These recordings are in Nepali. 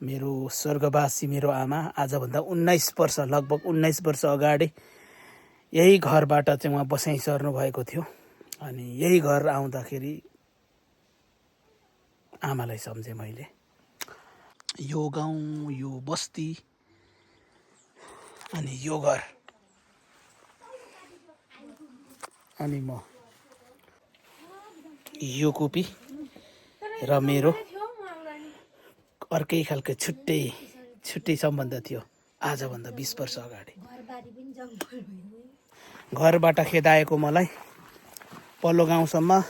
मेरो स्वर्गवासी मेरो आमा आजभन्दा 19 वर्ष लगभग 19 वर्ष अगाडि यही घरबाट चाहिँ उहाँ बसाइ सर्नु भएको थियो। अनि यही घर आउँदाखेरि आमालाई सम्झेँ मैले। यो गाउँ, यो बस्ती अनि यो घर अनि म, यो कोपी र मेरो अर्कै खालको छुट्टै सम्बन्ध थियो आजभन्दा 20 वर्ष अगाडि। घरबाट खेदाएको मलाई पल्लो गाउँसम्म,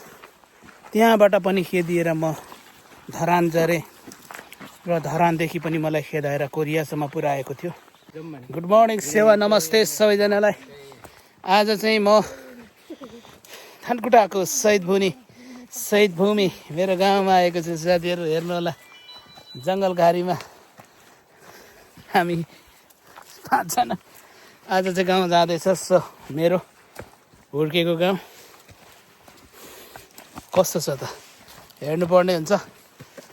त्यहाँबाट पनि खेदिएर म धरान झरेँ र धरानदेखि पनि मलाई खेदाएर कोरियासम्म पुर्याएको थियो। गुड मर्निङ, सेवा नमस्ते सबैजनालाई। आज चाहिँ म थानकुटाको शहीद भूमि मेरो गाउँमा आएको छु। साथीहरू हेर्नु होला, जङ्गलघारीमा हामी 5 जना आज चाहिँ गाउँ जाँदैछ। सो मेरो हुर्केको गाउँ कस्तो छ त हेर्नुपर्ने हुन्छ।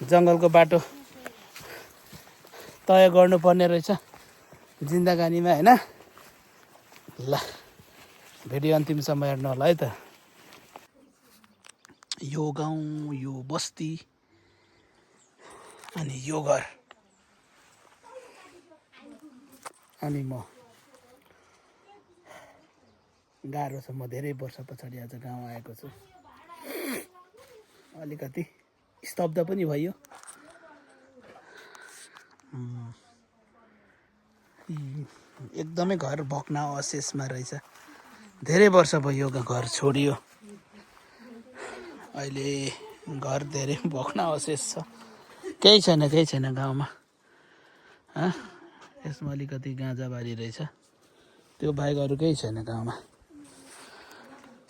जङ्गलको बाटो तय गर्नुपर्ने रहेछ जिन्दगानीमा, होइन? ल, भिडियो अन्तिमसम्म हेर्नु होला है त। यो गाउँ, यो बस्ती अनि यो घर अनि म। गाह्रो छ, म धेरै वर्ष पछाडि आज गाउँ आएको छु। अलिकति स्तब्ध पनि भयो। एकदमै घर भग्न अवशेषमा रहेछ। धेरै वर्ष भयो घर छोडियो। अहिले घर धेरै भग्न अवशेष छ। केही छैन गाउँमा। यसमा अलिकति गाँजाबारी रहेछ, त्यो बाहेक अरू केही छैन गाउँमा।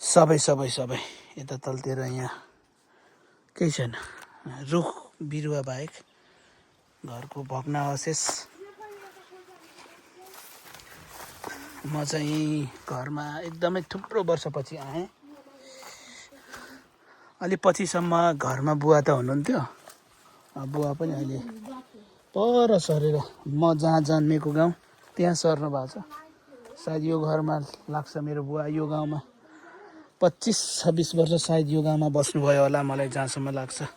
सबै यता तलतिर यहाँ केही छैन, रुख बिरुवा बाहेक घरको भग्न अवशेष। म चाहिँ घरमा एकदमै थुप्रो वर्षपछि आएँ। अलि पछिसम्म घरमा बुवा त हुनुहुन्थ्यो, बुवा पनि अहिले पर सरेर म जहाँ जन्मेको गाउँ त्यहाँ सर्नु भएको छ। सायद यो घरमा लाग्छ मेरो बुवा यो गाउँमा 25-26 वर्ष सायद यो गाउँमा बस्नुभयो होला, मलाई जहाँसम्म लाग्छ।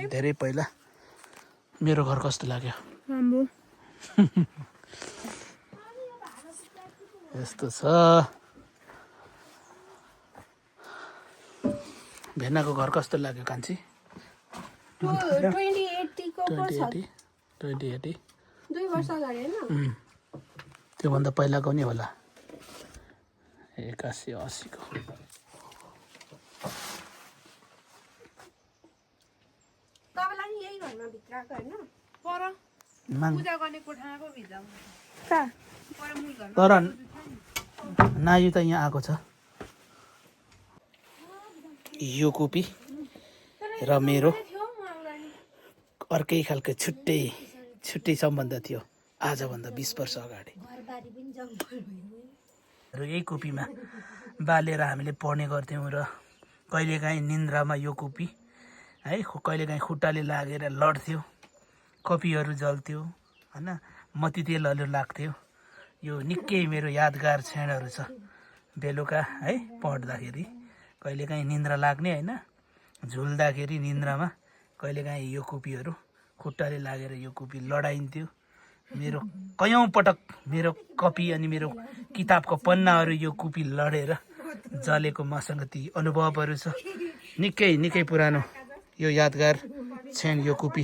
धेरै पहिला। मेरो घर कस्तो लाग्यो? यस्तो छ। भेनाको घर कस्तो लाग्यो कान्छी? 2080 2 वर्ष अगाडि हैन? त्योभन्दा पहिलाको नि होला, 81-80 को। तपाईलाई यही घरमा भित्रको हैन? पर पूजा गर्ने कोठामा पो भित्र। तर नायु त यहाँ आएको छ। यो कोपी र मेरो अर्कै खालको छुट्टै सम्बन्ध थियो आजभन्दा 20 वर्ष अगाडि। र यही कोपीमा बालेर हामीले पढ्ने गर्थ्यौँ र कहिलेकाहीँ निन्द्रामा यो कोपी है कहिलेकाहीँ खुट्टाले लागेर लड्थ्यो, कपीहरू जल्थ्यो, होइन? मट्टीतेलहरू लाग्थ्यो। यो निकै मेरो यादगार क्षणहरू छ। बेलुका है पढ्दाखेरि कहिलेकाहीँ निन्द्रा लाग्ने, होइन? झुल्दाखेरि निन्द्रामा कहिलेकाहीँ यो कोपीहरू खुट्टाले लागेर यो कोपी लडाइन्थ्यो। मेरो कयौँ पटक मेरो कपी अनि मेरो किताबको पन्नाहरू यो कोपी लडेर जलेको मसँग ती अनुभवहरू छ। निकै पुरानो यो यादगार क्षण यो कोपी।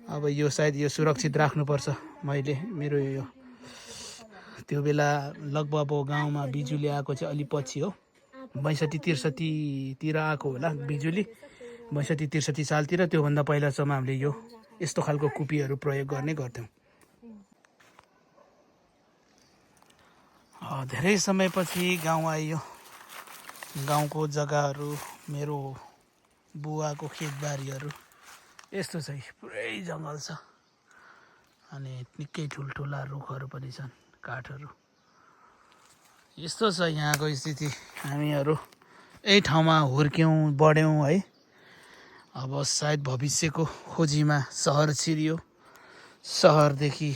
अब यो सायद यो सुरक्षित राख्नुपर्छ मैले। मेरो यो त्यो बेला लगभग गाउँमा बिजुली आएको चाहिँ अलि पछि हो, 62-63 आएको होला बिजुली, 62-63 सालतिर। त्योभन्दा पहिलासम्म हामीले यस्तो खालको कुपीहरू प्रयोग गर्ने गर्थ्यौँ। धेरै समयपछि गाउँ आइयो। गाउँको जग्गाहरू, मेरो बुवाको खेतबारीहरू यस्तो छ। पुरै जङ्गल छ अनि निकै ठुल्ठुला रुखहरू पनि छन्, काठहरू। यस्तो छ यहाँको स्थिति। हामीहरू यही ठाउँमा हुर्क्यौँ बढ्यौँ है। अब सायद भविष्यको खोजीमा सहर छिरियो, सहरदेखि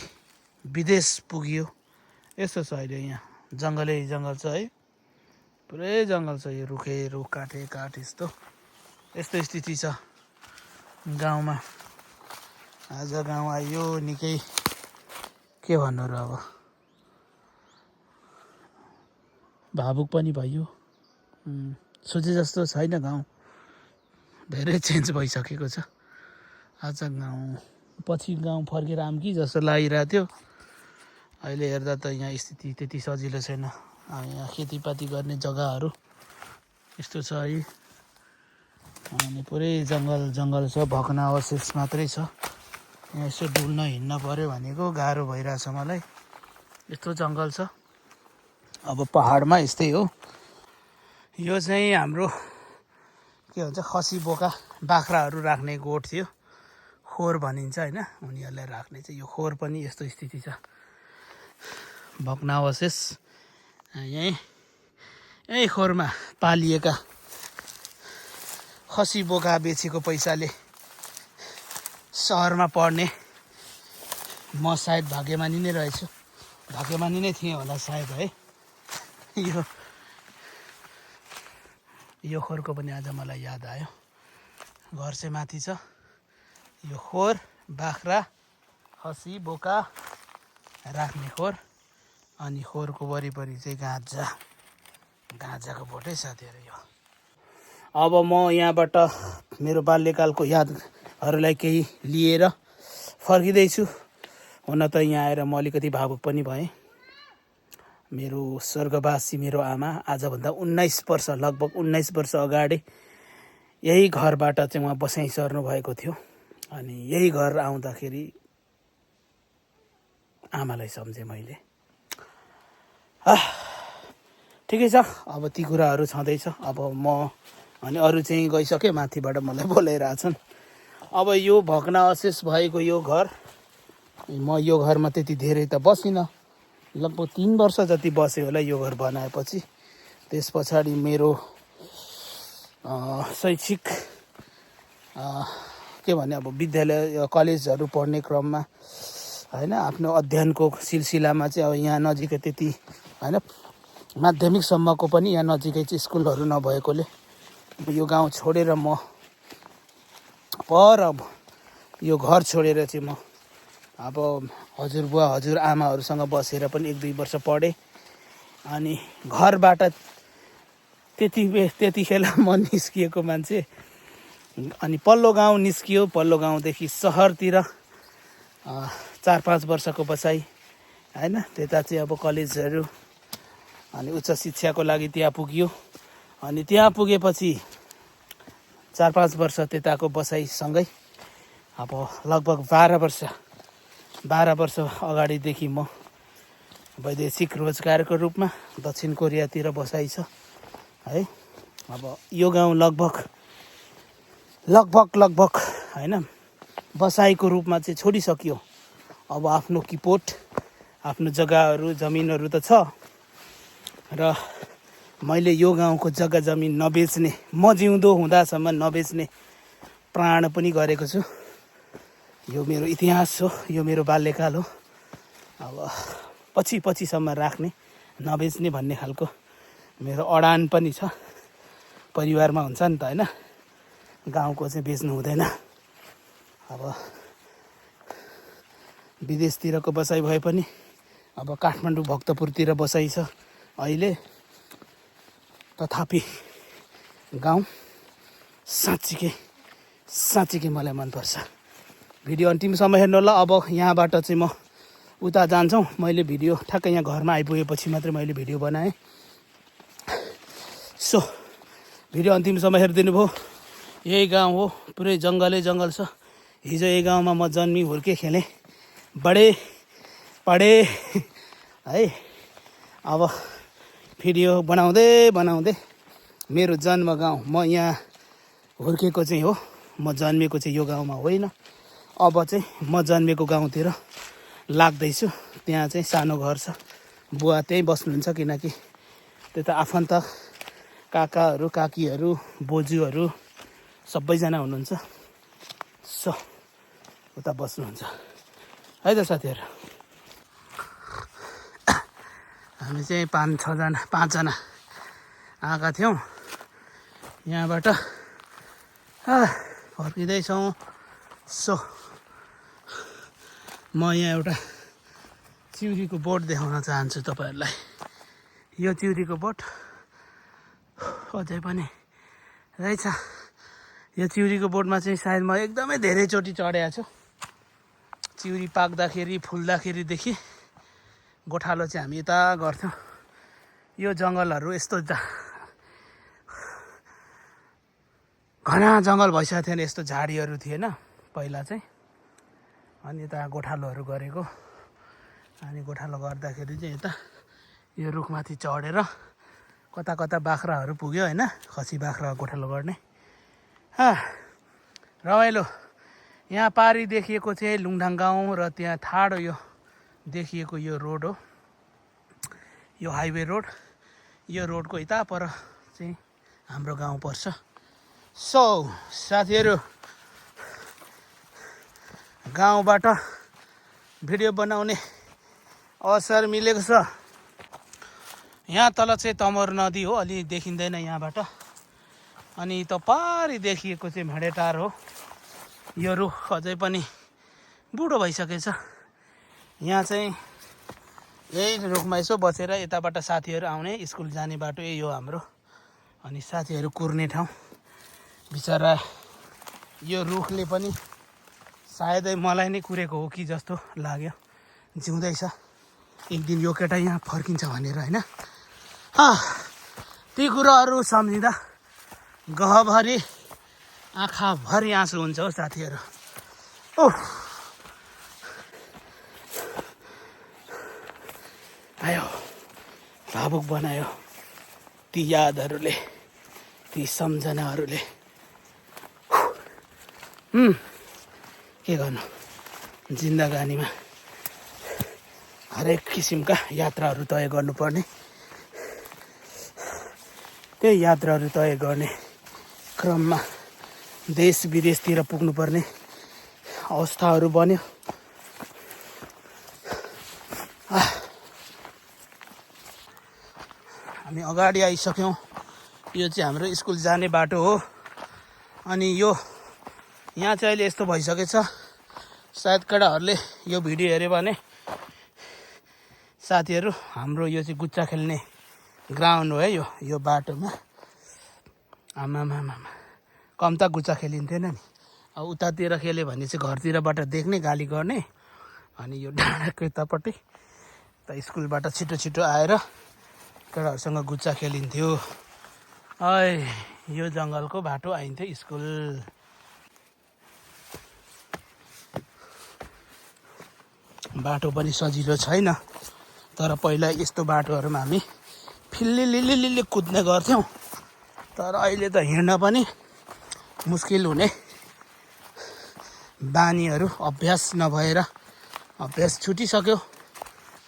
विदेश पुगियो। यस्तो छ अहिले यहाँ जङ्गलै जङ्गल छ है, पुरै जङ्गल छ। यो रुख काटे काट यस्तो स्थिति छ गाउँमा। आज गाउँ आयो निकै के भन्नु र, अब भावुक पनि भयो। सोचे जस्तो छैन गाउँ, धेरै चेन्ज भइसकेको छ। आज गाउँ पछि गाउँ फर्केर आऊँ कि जस्तो लागिरहेको थियो। अहिले हेर्दा त यहाँ स्थिति त्यति सजिलो छैन। यहाँ खेतीपाती गर्ने जग्गाहरू यस्तो छ है, अनि पुरै जङ्गल जङ्गल छ, भग्नावशेष मात्रै छ। यहाँ यसो डुल्न हिँड्न पऱ्यो भनेको गाह्रो भइरहेछ मलाई, यस्तो जङ्गल छ। अब पहाडमा यस्तै हो। यो चाहिँ हाम्रो के भन्छ खसी बोका बाख्राहरू राख्ने गोठ थियो, खोर भनिन्छ होइन, उनीहरूलाई राख्ने चाहिँ यो खोर पनि यस्तो स्थिति छ, भग्नावशेष। यही खोरमा पालिएका खसी बोका बेचेको पैसाले सहरमा पढ्ने म सायद भाग्यमानी नै रहेछु, भाग्यमानी नै थिएँ होला सायद है। यो खोरको पनि आज मलाई याद आयो। घर चाहिँ माथि छ, यो खोर बाख्रा खसी बोका राख्ने खोर, अनि खोरको वरिपरि चाहिँ गाँजाको बोटै साथीहरू। यो अब म यहाँबाट मेरो बाल्यकालको यादहरूलाई केही लिएर फर्किँदैछु। हुन त यहाँ आएर म अलिकति भावुक पनि भएँ। मेरो स्वर्गवासी मेरो आमा आजभन्दा 19 वर्ष, लगभग 19 वर्ष अगाडि यही घरबाट चाहिँ उहाँ बसाइँ सर्नु भएको थियो। अनि यही घर आउँदाखेरि आमालाई सम्झेँ मैले। ठिकै छ, अब ती कुराहरू छँदैछ। अब म अनि अरू चाहिँ गइसक्यो, माथिबाट मलाई बोलाइरहेछन्। अब यो भग्नावशेष भएको यो घर, म यो घरमा त्यति धेरै त बसिनँ, लगभग 3 वर्ष जति बसेँ होला यो घर बनाएपछि। त्यस पछाडि मेरो शैक्षिक के भने अब विद्यालय कलेजहरू पढ्ने क्रममा होइन, आफ्नो अध्ययनको सिलसिलामा चाहिँ अब यहाँ नजिकै त्यति होइन, माध्यमिकसम्मको पनि यहाँ नजिकै चाहिँ स्कुलहरू नभएकोले यो गाउँ छोडेर म पर यो घर छोडेर चाहिँ म अब हजुरबुवा हजुरआमाहरूसँग बसेर पनि 1-2 वर्ष पढेँ। अनि घरबाट त्यतिखेर म निस्किएको मान्छे, अनि पल्लो गाउँ निस्कियो, पल्लो गाउँदेखि सहरतिर 4-5 वर्षको बसाइ होइन। त्यता चाहिँ अब कलेजहरू अनि उच्च शिक्षाको लागि त्यहाँ पुग्यो। अनि त्यहाँ पुगेपछि 4-5 वर्ष त्यताको बसाइसँगै अब लगभग 12 वर्ष अगाडिदेखि म वैदेशिक रोजगारको रूपमा दक्षिण कोरियातिर बसाइ छ है। अब यो गाउँ लगभग होइन बसाइको रूपमा चाहिँ छोडिसक्यो। अब आफ्नो किपोट, आफ्नो जग्गाहरू जमिनहरू त छ, र मैले यो गाउँको जग्गा जमिन नबेच्ने, म जिउँदो हुँदासम्म नबेच्ने प्राण पनि गरेको छु। यो मेरो इतिहास हो, यो मेरो बाल्यकाल हो। अब पछिसम्म राख्ने, नबेच्ने भन्ने खालको मेरो अडान पनि छ। परिवारमा हुन्छ नि त होइन, गाउँको चाहिँ बेच्नु हुँदैन। अब विदेशतिरको बसाइ भए पनि अब काठमाडौँ भक्तपुरतिर बसाइ छ अहिले। तथापि गाउँ साँच्चीकै मलाई मनपर्छ। भिडियो अन्तिमसम्म हेर्नु होला। अब यहाँबाट चाहिँ म उता जान्छौँ। मैले भिडियो ठ्याक्कै यहाँ घरमा आइपुगेपछि मात्रै मैले भिडियो बनाएँ। सो भिडियो अन्तिमसम्म हेरिदिनु भयो। यही गाउँ हो, पुरै जङ्गलै जङ्गल छ। हिजो यही गाउँमा म जन्मी हुर्केँ, खेलेँ, बढेँ, पढेँ है। अब भिडियो बनाउँदै मेरो जन्म गाउँ, म यहाँ हुर्केको चाहिँ हो, म जन्मेको चाहिँ यो गाउँमा होइन। अब चाहिँ म जन्मेको गाउँतिर लाग्दैछु। त्यहाँ चाहिँ सानो घर छ, बुवा त्यहीँ बस्नुहुन्छ, किनकि त्यता आफन्त काकाहरू काकीहरू बोजूहरू सबैजना हुनुहुन्छ सो उता बस्नुहुन्छ है त साथीहरू। हामी चाहिँ 5जना आएका थियौँ यहाँबाट फर्किँदैछौँ। सो म यहाँ एउटा चिउरीको बोट देखाउन चाहन्छु तपाईँहरूलाई। यो चिउरीको बोट अझै पनि रहेछ। यो चिउरीको बोटमा चाहिँ सायद म एकदमै धेरैचोटि चढेको छु। चिउरी पाक्दाखेरि फुल्दाखेरिदेखि गोठालो चाहिँ हामी यता गर्थ्यौँ। यो जङ्गलहरू यस्तो घना जङ्गल भइसकेको थिएन, यस्तो झाडीहरू थिएन पहिला चाहिँ। अनि यता गोठालोहरू गरेको, अनि गोठालो गर्दाखेरि चाहिँ यता यो रुखमाथि चढेर कता कता बाख्राहरू पुग्यो होइन, खसी बाख्रा गोठालो गर्ने। रमाइलो। यहाँ पारी देखिएको चाहिँ लुङडाङ गाउँ र त्यहाँ ठाडो यो देखिएको यो रोड हो, यो हाइवे रोड। यो रोडको यता पर चाहिँ हाम्रो गाउँ पर्छ। सो साथीहरू, गाउँबाट भिडियो बनाउने अवसर मिलेको छ। यहाँ तल चाहिँ तमोर नदी हो, अलि देखिँदैन यहाँबाट। अनि त पारी देखिएको चाहिँ भेडेटार हो। यो रुख अझै पनि बुढो भइसकेछ। यहाँ चाहिँ यही रुखमा यसो बसेर यताबाट साथीहरू आउने, स्कुल जाने बाटो यही हो हाम्रो। अनि साथीहरू कुर्ने ठाउँ। बिचरा यो रुखले पनि सायदै मलाई नै कुरेको हो कि जस्तो लाग्यो। जिउँदैछ, एक दिन यो केटा यहाँ फर्किन्छ भनेर होइन। ती कुराहरू सम्झिँदा गहभरि आँखाभरि आँसु हुन्छ हो साथीहरू। आयो, भावुक बनायो ती यादहरूले, ती सम्झनाहरूले। के गर्नु, जिन्दगानीमा हरेक किसिमका यात्राहरू तय गर्नुपर्ने। त्यही यात्राहरू तय गर्ने क्रममा देश विदेशतिर पुग्नुपर्ने अवस्थाहरू बन्यो। हामी अगाडि आइसक्यौँ। यो चाहिँ हाम्रो स्कुल जाने बाटो हो। अनि यो यहाँ चाहिँ अहिले यस्तो भइसकेछ, सायद केटाहरूले यो भिडियो हेऱ्यो भने साथीहरू, हाम्रो यो चाहिँ गुच्चा खेल्ने ग्राउन्ड हो है। यो बाटोमा आमामामा कम त गुच्चा खेलिन्थेन नि। अब उतातिर खेल्यो भने चाहिँ घरतिरबाट देख्ने, गाली गर्ने। अनि यो डाँडाको यतापट्टि त स्कुलबाट छिटो छिटो आएर केटाहरूसँग गुच्चा खेलिन्थ्यो। यो जङ्गलको बाटो आइन्थ्यो स्कुल। बाटो पनि सजिलो छैन, तर पहिला यस्तो बाटोहरूमा हामी फिल्लिलिलिलि कुद्ने गर्थ्यौँ। तर अहिले त हिँड्न पनि मुस्किल हुने बानीहरू अभ्यास नभएर अभ्यास छुटिसक्यो।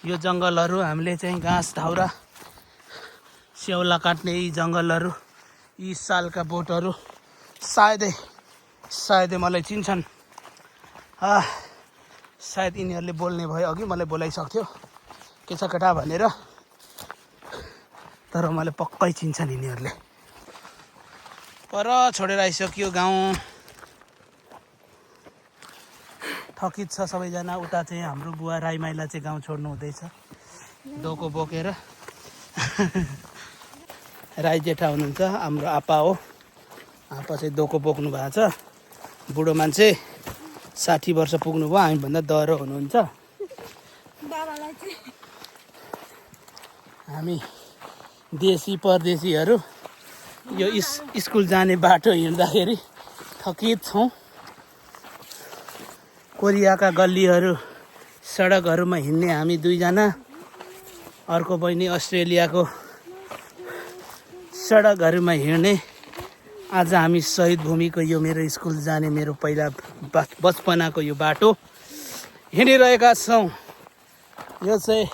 यो जङ्गलहरू हामीले चाहिँ घाँस दाउरा स्याउला काट्ने यी जङ्गलहरू, यी सालका बोटहरू सायदै मलाई चिन्छन्। सायद यिनीहरूले बोल्ने भए अघि मलाई बोलाइसक्थ्यो के छ केटा भनेर, तर मलाई पक्कै चिन्छन् यिनीहरूले। पर छोडेर आइसक्यो गाउँ। थकित छ सबैजना। उता चाहिँ हाम्रो बुवा राईमाइला चाहिँ गाउँ छोड्नु हुँदैछ डोको बोकेर। राई जेठा हुनुहुन्छ, हाम्रो आपा हो। आपा चाहिँ डोको बोक्नु भएको छ। बुढो मान्छे 60 वर्ष पुग्नुभयो, हामीभन्दा दह्रो हुनुहुन्छ। हामी देशी परदेशीहरू यो स्कुल जाने बाटो हिँड्दाखेरि थकित छौँ। कोरियाका गल्लीहरू सडकहरूमा हिँड्ने हामी 2 जना, अर्को बहिनी अस्ट्रेलियाको सडकहरूमा हिँड्ने। आज हामी शहीद भूमिको यो मेरो स्कुल जाने, मेरो पहिला बचपनाको यो बाटो हिँडिरहेका छौँ। यो चाहिँ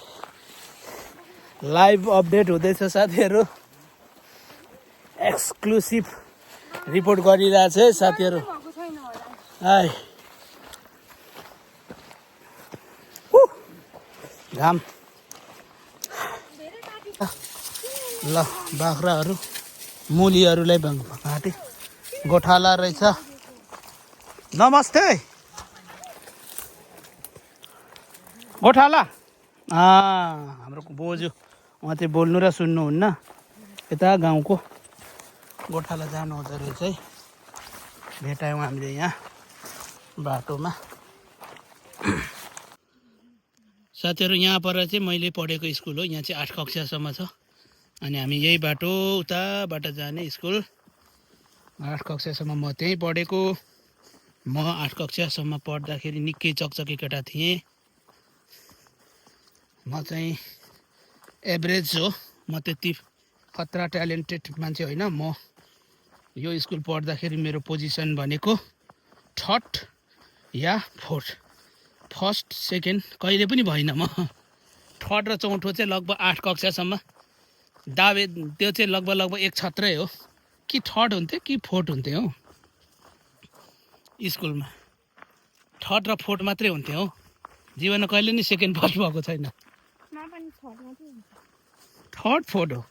लाइभ अपडेट हुँदैछ साथीहरू, एक्सक्लुसिभ रिपोर्ट गरिरहेछ है साथीहरू। भएको छैन होला। आइ घाम धेरै माथि ल बाख्राहरू मुलीहरूलाई घाँटी गोठाला रहेछ। नमस्ते गोठाला। हाम्रो बोजू उहाँ चाहिँ बोल्नु र सुन्नुहुन्न। यता गाउँको गोठाला जानुहुँदो रहेछ है। भेटायौँ हामीले यहाँ बाटोमा। साथीहरू यहाँ पर चाहिँ मैले पढेको स्कुल हो। यहाँ चाहिँ 8 कक्षासम्म छ अनि हामी यही बाटो उताबाट जाने स्कुल। 8 कक्षासम्म म त्यहीँ पढेको। म 8 कक्षासम्म पढ्दाखेरि निकै चकचके केटा थिएँ। म चाहिँ एभरेज हो। म त्यति खतरा ट्यालेन्टेड मान्छे होइन। म यो स्कुल पढ्दाखेरि मेरो पोजिसन भनेको 3rd या 4th, 1st, 2nd कहिले पनि भएन। म 3rd र 4थो चाहिँ लगभग 8 कक्षासम्म दावे। त्यो चाहिँ लगभग एक छत्रै हो कि 3rd हुन्थ्यो कि 4th हुन्थ्यो हो स्कुलमा। 3rd र 4th मात्रै हुन्थ्यो हो। जीवनमा कहिले नि 2nd 1st भएको छैन। 3rd 4th हो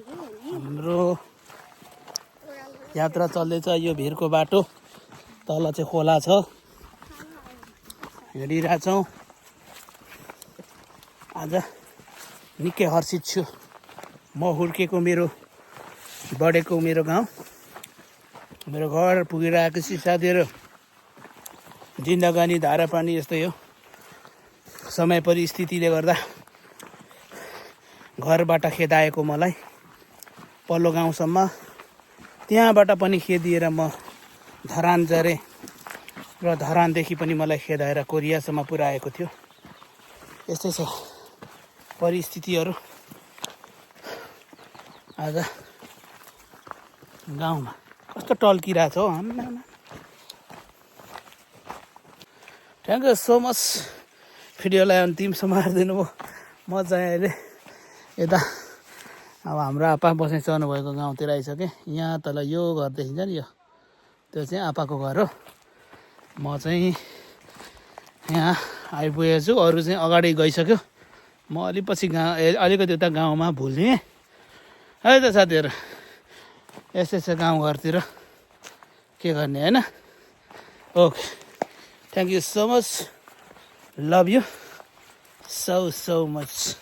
हाम्रो यात्रा चल्दैछ। यो भिरको बाटो तल चाहिँ खोला छ। हिँडिरहेछौँ। आज निकै हर्षित छु। म हुर्केको बढेको मेरो गाउँ, मेरो घर पुगिरहेको छु साथीहरू। जिन्दगानी धारापानी यस्तै हो। समय परिस्थितिले गर्दा घरबाट खेदाएको मलाई पल्लो गाउँसम्म, त्यहाँबाट पनि खेदिएर म धरान झरेँ र धरानदेखि पनि मलाई खेदाएर कोरियासम्म पुर्याएको थियो। यस्तै छ परिस्थितिहरू। आज गाउँमा कस्तो टल्किरहेछ हो। आम्मामा। Thank you so much. भिडियोलाई अन्तिमसम्म हेरिदिनु भयो। म चाहिँ अहिले यता अब हाम्रो आपा बसाइ चढ्नु भएको गाउँतिर आइसकेँ। यहाँ तल यो घर देखिन्छ नि, यो त्यो चाहिँ आपाको घर हो। म चाहिँ यहाँ आइपुगेको छु। अरू चाहिँ अगाडि गइसक्यो। म अलिपछि अलिकति उता गाउँमा भुल्ने है त साथीहरू। यस्तै छ गाउँघरतिर, के गर्ने होइन। Okay, thank you so much. Love you so much.